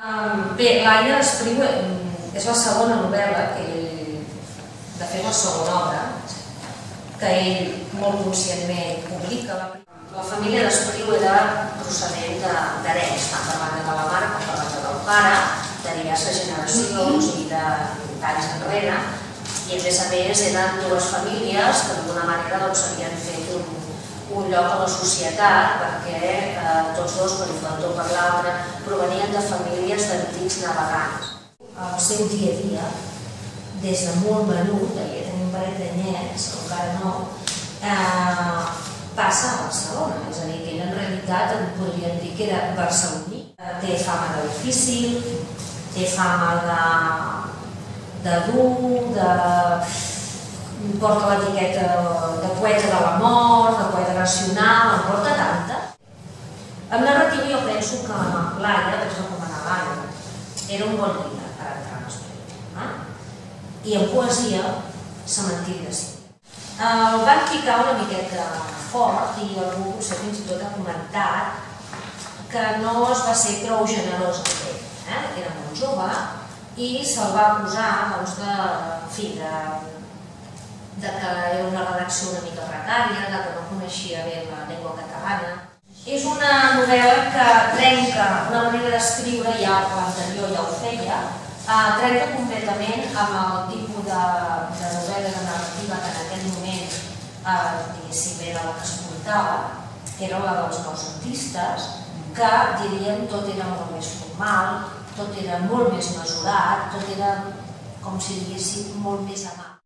Bé, l'Aire Espriu és la segona novel·la que ell, de fet la segona obra, que ell molt conscientment publica. La família d'Espriu era procedent d'hereus, tant per banda de la mare com per banda del pare, de diverses generacions i d'anys enrere, i a més eren dues famílies que d'alguna manera s'havien fet un lloc a la societat perquè tots dos, per un cantó o per l'altre, provenien de famílies d'antics navegants. El seu dia a dia, des de molt menut, devia tenir un parell d'anyets, o encara no, passa a Barcelona, és a dir, que ell en realitat podríem dir que era barceloní. Té fama de difícil, té fama de dur, porta l'etiqueta de poeta de la mort, de poeta racional, en porta tanta. En narrativa jo penso que l'Aire, vaig recomanar l'Aire, era un bon llibre per entrar en l'estudi. I en poesia, Cementiri de Síria. El van picar una miqueta fort i algú potser fins i tot ha comentat que no es va ser prou generós amb ell. Era molt jove i se'l va acusar de que era una redacció una mica precària, de que no coneixia bé la llengua catalana. És una novel·la que trenca una manera d'escriure, ja l'anterior ja ho feia, trenca completament amb el tipus de novel·la de narrativa que en aquell moment, diguéssim, era la que es portava, era la dels noucentistes, que diríem tot era molt més formal, tot era molt més mesurat, tot era, com si diguéssim, molt més amable.